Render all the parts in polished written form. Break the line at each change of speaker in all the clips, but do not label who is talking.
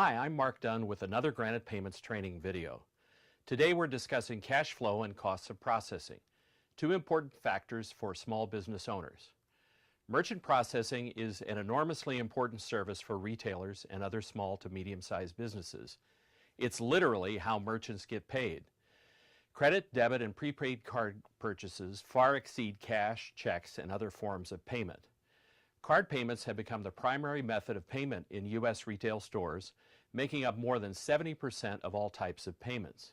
Hi, I'm Mark Dunn with another Granite Payments training video. Today we're discussing cash flow and costs of processing, two important factors for small business owners. Merchant processing is an enormously important service for retailers and other small to medium-sized businesses. It's literally how merchants get paid. Credit, debit, and prepaid card purchases far exceed cash, checks, and other forms of payment. Card payments have become the primary method of payment in U.S. retail stores, making up more than 70% of all types of payments.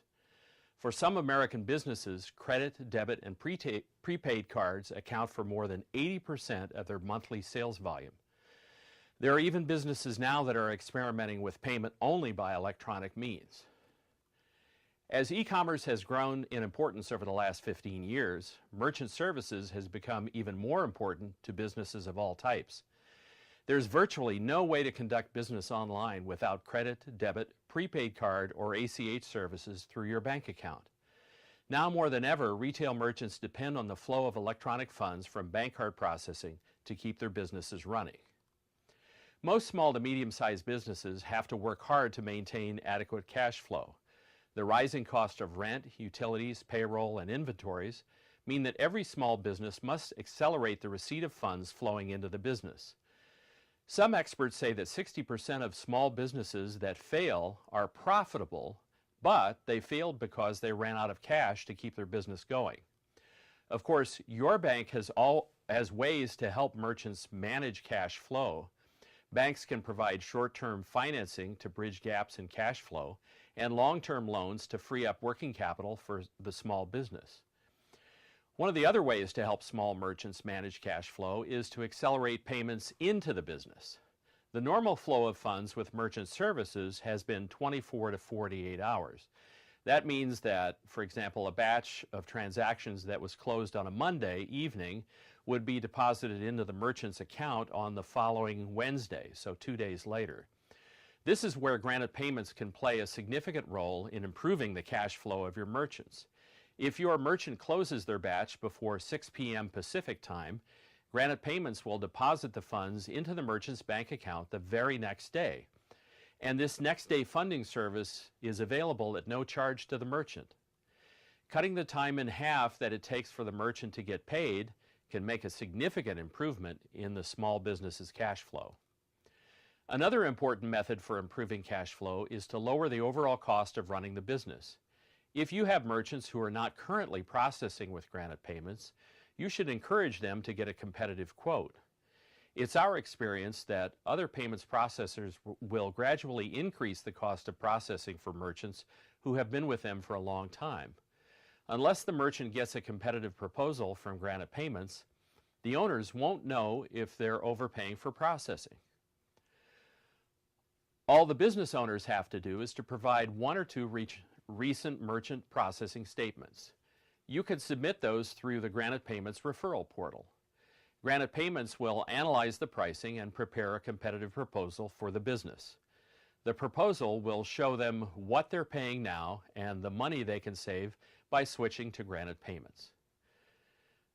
For some American businesses, credit, debit, and prepaid cards account for more than 80% of their monthly sales volume. There are even businesses now that are experimenting with payment only by electronic means. As e-commerce has grown in importance over the last 15 years, merchant services has become even more important to businesses of all types. There's virtually no way to conduct business online without credit, debit, prepaid card, or ACH services through your bank account. Now more than ever, retail merchants depend on the flow of electronic funds from bank card processing to keep their businesses running. Most small to medium-sized businesses have to work hard to maintain adequate cash flow. The rising cost of rent, utilities, payroll, and inventories mean that every small business must accelerate the receipt of funds flowing into the business. Some experts say that 60% of small businesses that fail are profitable, but they failed because they ran out of cash to keep their business going. Of course, your bank has ways to help merchants manage cash flow. Banks can provide short-term financing to bridge gaps in cash flow and long-term loans to free up working capital for the small business. One of the other ways to help small merchants manage cash flow is to accelerate payments into the business. The normal flow of funds with merchant services has been 24 to 48 hours. That means that, for example, a batch of transactions that was closed on a Monday evening would be deposited into the merchant's account on the following Wednesday, so 2 days later. This is where Granite Payments can play a significant role in improving the cash flow of your merchants. If your merchant closes their batch before 6 p.m. Pacific time, Granite Payments will deposit the funds into the merchant's bank account the very next day. And this next day funding service is available at no charge to the merchant. Cutting the time in half that it takes for the merchant to get paid can make a significant improvement in the small business's cash flow. Another important method for improving cash flow is to lower the overall cost of running the business. If you have merchants who are not currently processing with Granite Payments, you should encourage them to get a competitive quote. It's our experience that other payments processors will gradually increase the cost of processing for merchants who have been with them for a long time. Unless the merchant gets a competitive proposal from Granite Payments, the owners won't know if they're overpaying for processing. All the business owners have to do is to provide one or two recent merchant processing statements. You can submit those through the Granite Payments referral portal. Granite Payments will analyze the pricing and prepare a competitive proposal for the business. The proposal will show them what they're paying now and the money they can save by switching to Granite Payments.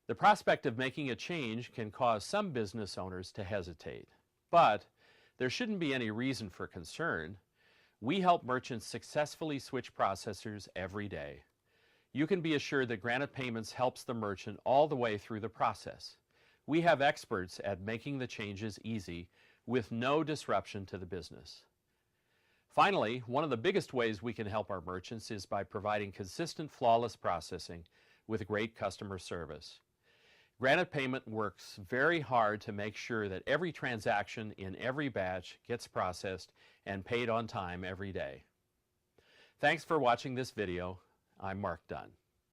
The prospect of making a change can cause some business owners to hesitate, but there shouldn't be any reason for concern. We help merchants successfully switch processors every day. You can be assured that Granite Payments helps the merchant all the way through the process. We have experts at making the changes easy with no disruption to the business. Finally, one of the biggest ways we can help our merchants is by providing consistent, flawless processing with great customer service. Granite Payment works very hard to make sure that every transaction in every batch gets processed and paid on time every day. Thanks for watching this video. I'm Mark Dunn.